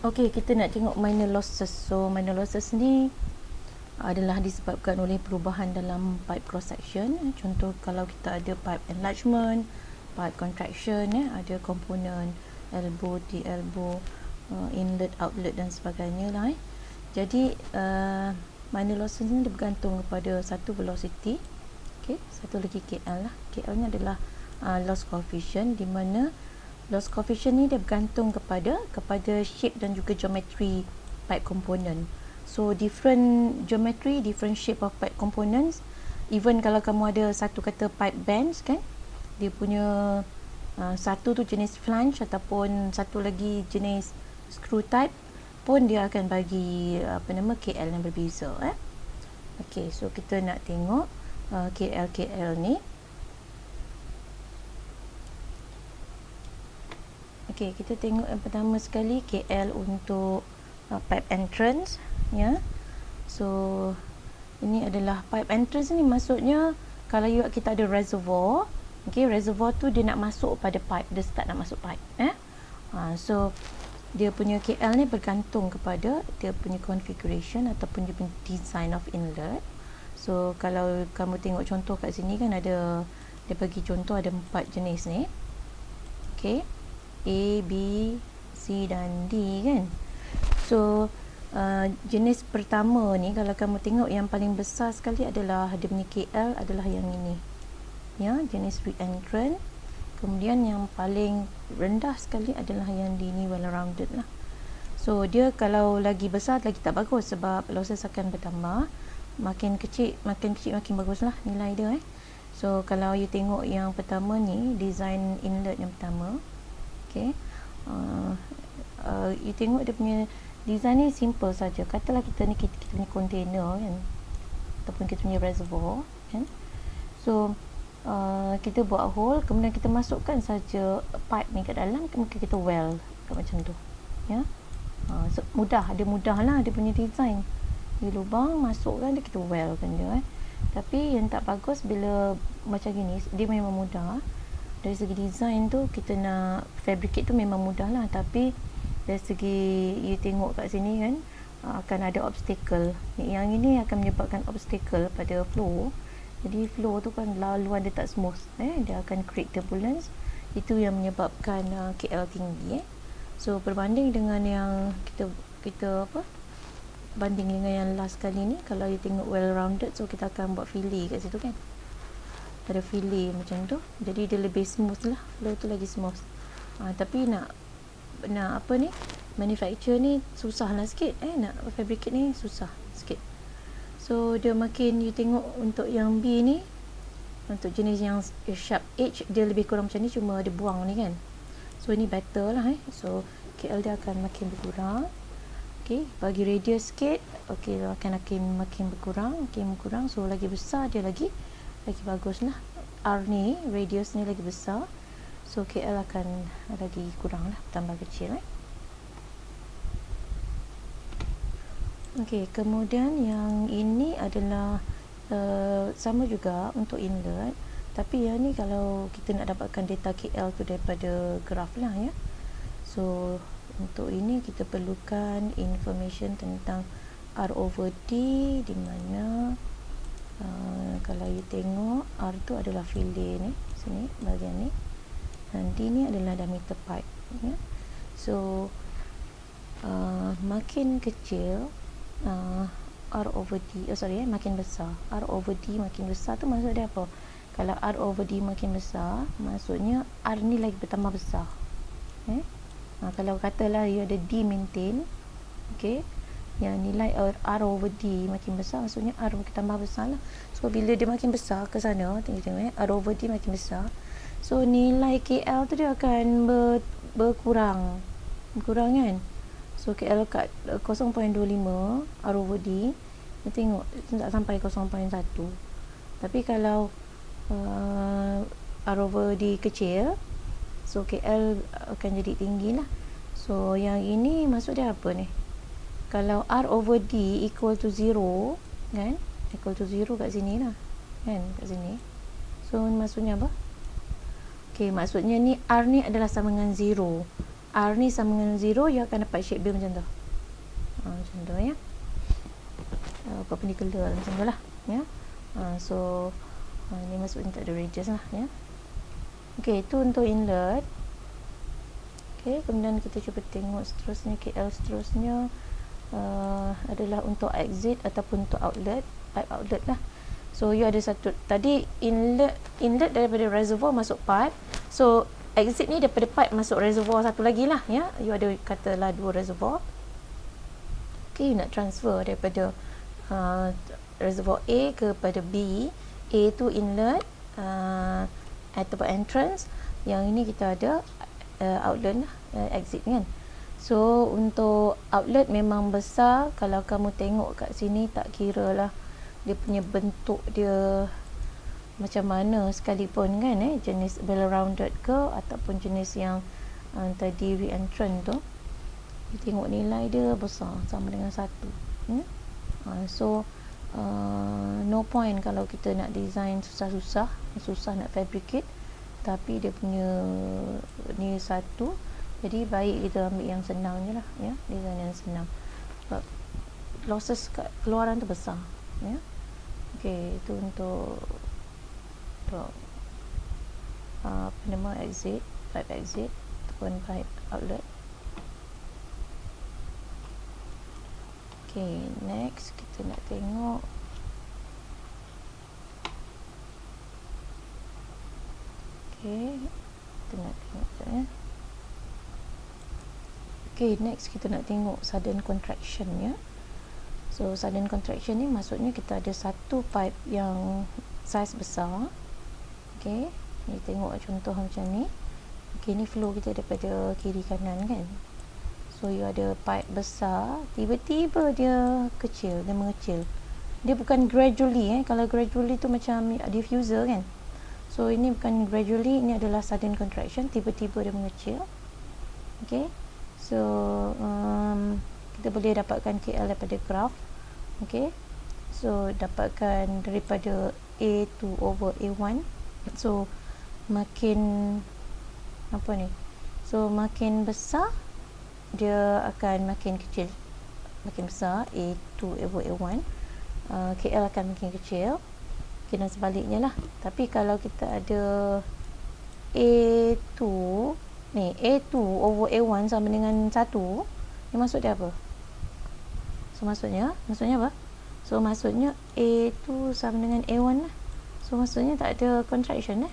Okey, kita nak tengok minor losses. So minor losses ni adalah disebabkan oleh perubahan dalam pipe cross section. Contoh kalau kita ada pipe enlargement, pipe contraction, ada komponen elbow, T-elbow, inlet, outlet dan sebagainya lah. Jadi minor losses ni bergantung kepada satu velocity, satu lagi KL lah. KL ni adalah loss coefficient, di mana loss coefficient ni dia bergantung kepada shape dan juga geometry pipe component. So different geometry, different shape of pipe components. Even kalau kamu ada satu kata pipe bands kan, dia punya satu tu jenis flange ataupun satu lagi jenis screw type pun dia akan bagi KL yang berbeza. Okey, so kita nak tengok KL ni. Okey, kita tengok yang pertama sekali KL untuk pipe entrance, ya. So ini adalah pipe entrance ni, maksudnya kalau kita ada reservoir, reservoir tu dia nak masuk pada pipe, dia start nak masuk pipe, so dia punya KL ni bergantung kepada dia punya configuration ataupun dia punya design of inlet. So kalau kamu tengok contoh kat sini kan, ada dia bagi contoh ada 4 jenis ni. A, B, C dan D kan. So jenis pertama ni kalau kamu tengok yang paling besar sekali adalah dia punya KL adalah yang ini, ya, jenis re-entrant. Kemudian yang paling rendah sekali adalah yang D ni, well rounded lah. So dia kalau lagi besar lagi tak bagus sebab losses akan bertambah. Makin kecil makin bagus lah nilai dia. So kalau you tengok yang pertama ni, design inlet yang pertama, you tengok dia punya design ni simple saja. Katalah kita punya container kan, ataupun kita punya reservoir kan. So kita buat hole, kemudian kita masukkan saja pipe ni kat dalam, kemudian kita weld macam tu, ya. So, mudah lah dia punya design. Di lubang masukkan dia, kita weldkan dia. Tapi yang tak bagus bila macam gini, dia memang mudah. Dari segi design tu kita nak fabricate tu memang mudah lah, tapi dari segi you tengok kat sini kan, akan ada obstacle. Yang ini akan menyebabkan obstacle pada flow. Jadi flow tu kan laluan dia tak smooth, dia akan create turbulence. Itu yang menyebabkan KL tinggi. So berbanding dengan yang kita banding dengan yang last kali ni, kalau you tengok well rounded, so kita akan buat fillet kat situ kan, ada fillet macam tu, jadi dia lebih smooth lah, flow tu lagi smooth. Tapi nak manufacture ni susah lah sikit, nak fabricate ni susah sikit. So dia makin you tengok untuk yang B ni, untuk jenis yang sharp edge, dia lebih kurang macam ni, cuma dia buang ni kan. So ini better lah. So KL dia akan makin berkurang. Bagi radius sikit, akan makin berkurang, so lagi besar dia lagi bagus lah. R ni, radius ni lagi besar, so KL akan lagi kurang lah, tambah kecil. Kemudian yang ini adalah sama juga untuk inlet, tapi yang ni kalau kita nak dapatkan data KL tu daripada graf lah, ya. So untuk ini kita perlukan information tentang R over D, di mana kalau you tengok R tu adalah fillet ni, sini bahagian ni, dan D ni adalah diameter pipe, ya. So makin kecil R over D, makin besar. R over D makin besar tu maksud dia apa? Kalau R over D makin besar, maksudnya R ni lagi bertambah besar. Kalau katalah you ada D maintain, yang nilai R over D makin besar, maksudnya R makin tambah besar lah. So bila dia makin besar ke sana, tengok R over D makin besar, so nilai KL tu dia akan berkurang kan. So KL kat 0.25 R over D, kita tengok tak sampai 0.1. Tapi kalau R over D kecil, so KL akan jadi tinggi lah. So yang ini maksud dia apa ni? Kalau R over D equal to 0 kan, equal to 0 kat sini lah kan, kat sini. So maksudnya apa? Maksudnya ni R ni adalah sama dengan 0. R ni sama dengan 0, you akan dapat shape dia macam tu. Macam tu ya. Perpendicular macam tu lah ya. So ni maksudnya tak ada radius lah ya. Okey, itu untuk inlet. Okey, kemudian kita cuba tengok seterusnya, KL seterusnya adalah untuk exit ataupun untuk outlet, pipe outlet lah. So you ada satu tadi inlet daripada reservoir masuk pipe. So exit ni daripada pipe masuk reservoir satu lagi lah ya. You ada katalah 2 reservoir. Okay, you nak transfer daripada reservoir A kepada B. A tu inlet ataupun entrance. Yang ini kita ada outlet lah, exit kan. So untuk outlet memang besar. Kalau kamu tengok kat sini, tak kira lah dia punya bentuk dia macam mana sekalipun kan, jenis bell rounded ke ataupun jenis yang tadi re-entrant tu, you tengok nilai dia besar sama dengan 1. So no point kalau kita nak design susah nak fabricate tapi dia punya ni 1. Jadi baik kita ambil yang senang je lah ya, design yang senang sebab losses kat keluaran tu besar ya. Okey, itu untuk apa nama, exit, pipe exit ataupun pipe outlet. Okey, next kita nak tengok kita nak tengok sekejap ya. Okay, next kita nak tengok sudden contraction ya. So sudden contraction ni maksudnya kita ada satu pipe yang saiz besar. Okay, ni tengok contoh macam ni. Okay, ni flow kita daripada kiri kanan kan. So you ada pipe besar, tiba-tiba dia kecil, dia mengecil. Dia bukan gradually kalau gradually tu macam diffuser kan. So ini bukan gradually, ini adalah sudden contraction, tiba-tiba dia mengecil. Okay, so kita boleh dapatkan KL daripada graph. Okay, so dapatkan daripada A2 over A1. So makin apa ni, so makin besar dia akan makin kecil, makin besar A2 over A1, KL akan makin kecil. Okay, dan sebaliknya lah. Tapi kalau kita ada A2 ni, A2 over A1 sama dengan 1, ni maksud dia apa? So maksudnya apa? So maksudnya A2 sama dengan A1 lah. So maksudnya tak ada contraction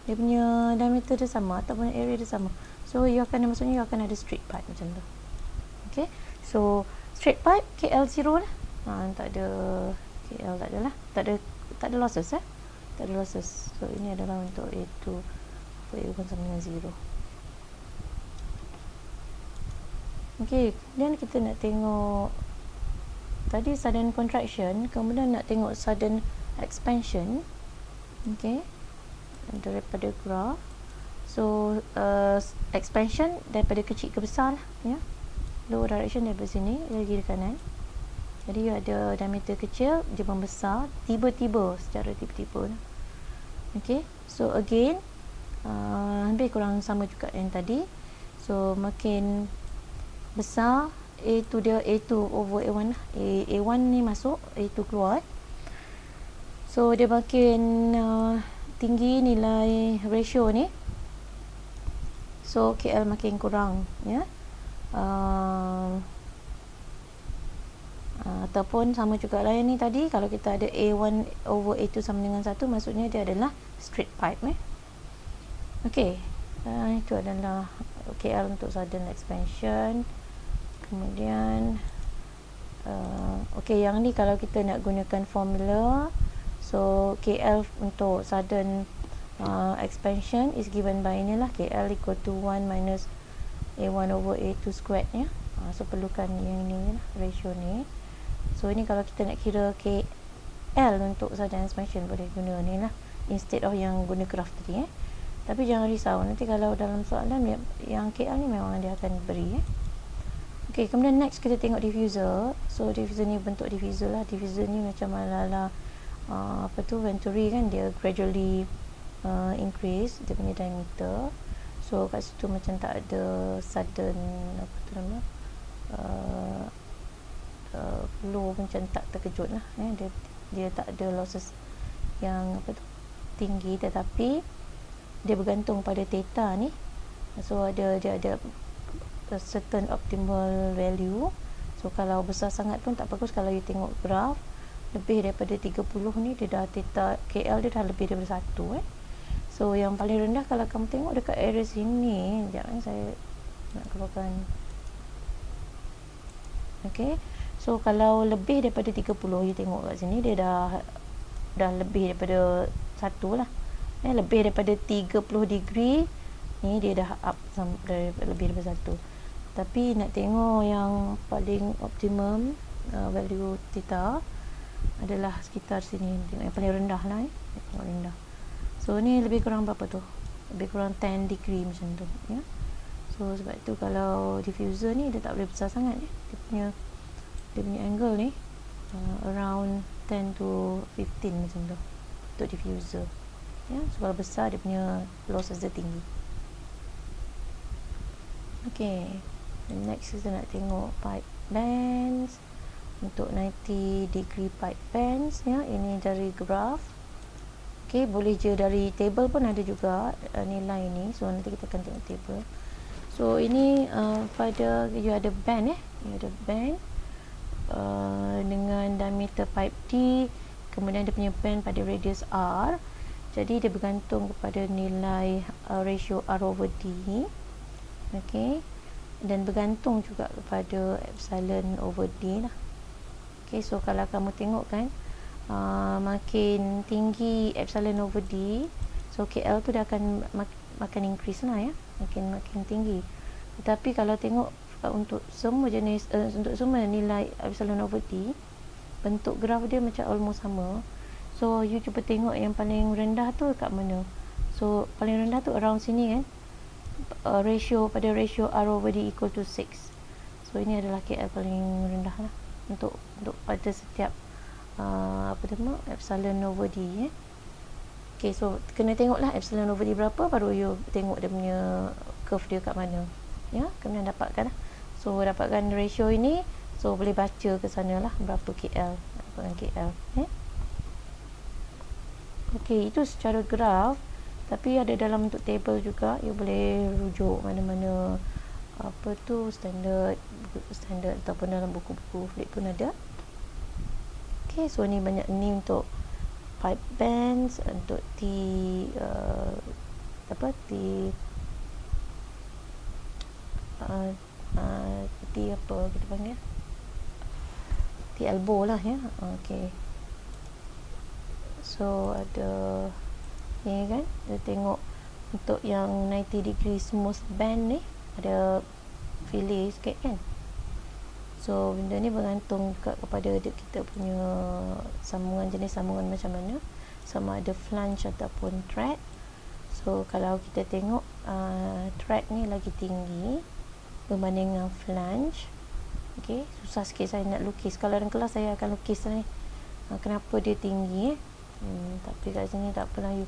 dia punya diameter dia sama ataupun area dia sama. So maksudnya you akan ada straight pipe macam tu. Okay, so straight pipe KL 0 lah. Tak ada KL, tak ada lah, tak ada losses tak ada losses. So ini adalah untuk A2 over A1 sama dengan 0. Okay, kemudian kita nak tengok tadi sudden contraction, kemudian nak tengok sudden expansion. Okay, daripada graph. So expansion daripada kecil ke besar lah ya. Lower direction daripada sini dari kiri kanan. Jadi ada diameter kecil, dia membesar tiba-tiba, secara tiba-tiba. Okay, so again hampir kurang sama juga yang tadi. So makin besar A2 dia, A2 over A1 lah. A1 ni masuk, A2 keluar. So dia makin tinggi nilai ratio ni, so KL makin kurang ya. Ataupun sama juga lah yang ni tadi, kalau kita ada A1 over A2 sama dengan 1, maksudnya dia adalah straight pipe Okay, itu adalah KL untuk sudden expansion. Kemudian okay, yang ni kalau kita nak gunakan formula, so KL untuk sudden expansion is given by inilah, KL equal to 1 minus A1 over A2 squared ya. So perlukan yang ni lah, ratio ni. So ini kalau kita nak kira KL untuk sudden expansion, boleh guna ni lah instead of yang guna graph tadi Tapi jangan risau, nanti kalau dalam soalan yang KL ni memang dia akan beri Okay, kemudian next kita tengok diffuser. So diffuser ni bentuk diffuser lah. Diffuser ni macam ala-ala Venturi kan, dia gradually increase dia punya diameter. So So kat situ macam tak ada sudden apa tu nama flow, macam tak terkejut lah, dia tak ada losses yang apa tu tinggi, tetapi dia bergantung pada theta ni. So dia ada a certain optimal value. So kalau besar sangat pun tak bagus. Kalau you tengok graf lebih daripada 30 ni, dia dah theta KL dia dah lebih daripada 1 So yang paling rendah kalau kamu tengok dekat area sini, sekejap saya nak keluarkan. Okay, so kalau lebih daripada 30, you tengok kat sini dia dah lebih daripada 1 lah. Lebih daripada 30 degree ni dia dah up lebih daripada 1. Tapi nak tengok yang paling optimum value theta adalah sekitar sini. Tengok yang paling rendah lah, tengok rendah. So ni lebih kurang berapa tu? Lebih kurang 10 degree macam tu ya. So sebab tu kalau diffuser ni dia tak boleh besar sangat dia punya angle ni around 10 to 15 macam tu untuk diffuser ya. So kalau besar dia punya losses dia tinggi. Okay, next kita nak tengok pipe bands. Untuk 90 degree pipe bands ya, ini dari graph. Okay, boleh je dari table pun ada juga nilai ni. So nanti kita akan tengok table. So ini pada you ada band you ada band dengan diameter pipe D, kemudian dia punya band pada radius R. Jadi dia bergantung kepada nilai ratio R over D. Okay, dan bergantung juga kepada epsilon over D lah. Okay, so kalau kamu tengok kan, makin tinggi epsilon over D, so KL tu dia akan makin increase lah ya, makin tinggi. Tetapi kalau tengok untuk semua jenis untuk semua nilai epsilon over D, bentuk graf dia macam almost sama. So you cuba tengok yang paling rendah tu kat mana. So paling rendah tu around sini kan, ratio R over D equal to 6. So ini adalah KL paling rendah lah untuk pada setiap apa nama epsilon over D Okay, so kena tengoklah epsilon over D berapa, baru you tengok dia punya curve dia kat mana ya, kemudian dapatkan lah. So dapatkan ratio ini, so boleh baca ke sana lah berapa KL, dapatkan KL Okay, itu secara graf. Tapi ada dalam bentuk table juga, you boleh rujuk mana-mana apa tu standard ataupun dalam buku-buku flat pun ada. Okay, so ni banyak ni untuk pipe bands, untuk T apa kita panggil T elbow lah ya. Okay, so ada ni kan, kita tengok untuk yang 90 degree smooth band ni ada fillet sikit kan. So benda ni bergantung juga kepada kita punya jenis sambungan macam mana, sama ada flange ataupun thread. So kalau kita tengok thread ni lagi tinggi berbanding dengan flange. Okay, susah sikit saya nak lukis. Kalau dalam kelas saya akan lukis ni kenapa dia tinggi tapi kat sini tak apalah, you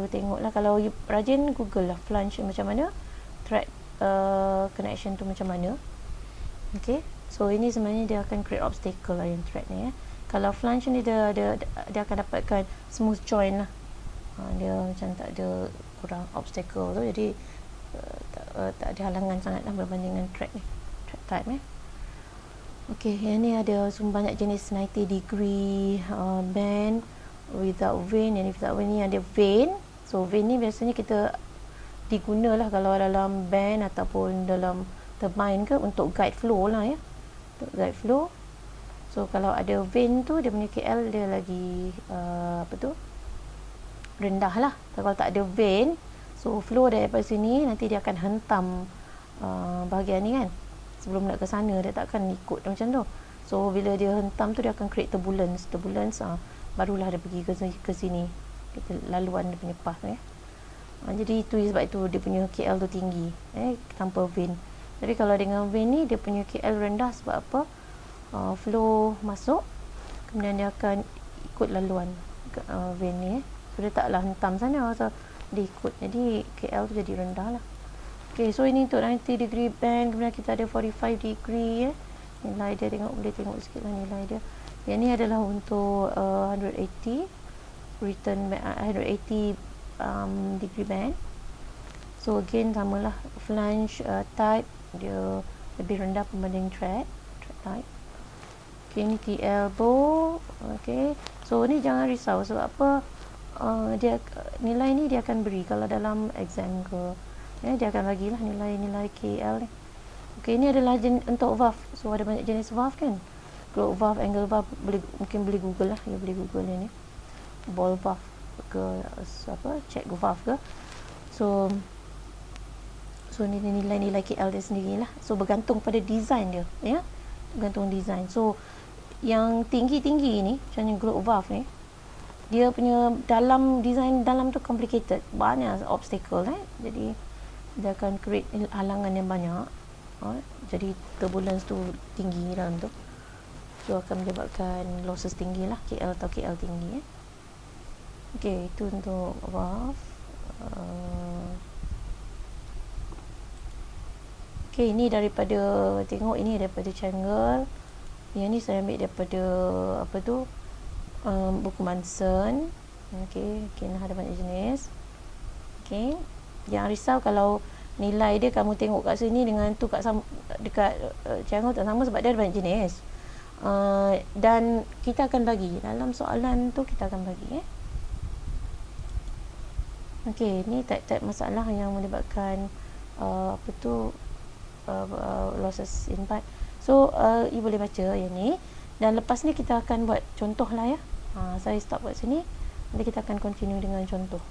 tengok lah. Kalau you rajin google lah flange macam mana, thread connection tu macam mana. Okay, so ini sebenarnya dia akan create obstacle lah yang thread ni Kalau flange ni dia akan dapatkan smooth joint lah, dia macam tak ada kurang obstacle tu, jadi tak ada halangan sangat lah berbanding dengan thread ni, thread type Okay, yang ni ada banyak jenis 90 degree band without vein. Yang ni without vein ni ada vein. So vein ni biasanya kita digunalah kalau dalam band ataupun dalam turbine ke, untuk guide flow lah ya, untuk guide flow. So kalau ada vein tu, dia punya KL dia lagi rendah lah. Kalau tak ada vein, so flow daripada sini nanti dia akan hentam bahagian ni kan, sebelum nak ke sana dia takkan ikut macam tu. So bila dia hentam tu, dia akan create turbulence, barulah dia pergi ke sini, laluan dia punya path jadi itu sebab itu dia punya KL tu tinggi tanpa vein. Tapi kalau dengan vein ni, dia punya KL rendah. Sebab apa? Flow masuk, kemudian dia akan ikut laluan vein ni So dia taklah hentam sana, so dia ikut, jadi KL tu jadi rendah lah. Okay, so ini untuk 90 degree band, kemudian kita ada 45 degree nilai dia, boleh tengok sikit lah nilai dia. Yang ni adalah untuk 180 return 180 degree band. So again samalah, flange type dia lebih rendah berbanding thread type. Okay, ni T-elbow. Okay, so ni jangan risau sebab apa, dia nilai ni dia akan beri kalau dalam exam ke, dia akan bagilah nilai-nilai KL ni. Okay, ni adalah untuk valve. So ada banyak jenis valve kan, globe valve, angle valve, mungkin boleh google lah, boleh google ni ball valve ke apa, check valve ke. So ni nilai-nilai KL dia sendiri lah. So bergantung pada design dia, bergantung design. So yang tinggi-tinggi ni macam globe valve ni, dia punya dalam design dalam tu complicated, banyak obstacle jadi dia akan create halangan yang banyak, jadi turbulence tu tinggi dalam tu, so akan menyebabkan losses tinggi lah, KL atau KL tinggi. Okay, itu untuk valve. Okay, ini daripada, tengok ini daripada Changle. Yang ni saya ambil daripada apa tu, buku Manson. Okay, nah ada banyak jenis. Okay, jangan risau kalau nilai dia kamu tengok kat sini dengan tu dekat Changle tak sama, sebab dia ada banyak jenis. Dan kita akan bagi dalam soalan tu, kita akan bagi. Okay, ni type-type masalah yang menyebabkan apa tu, losses in part. So you boleh baca yang ni, dan lepas ni kita akan buat contoh lah ya. Saya stop kat sini, nanti kita akan continue dengan contoh.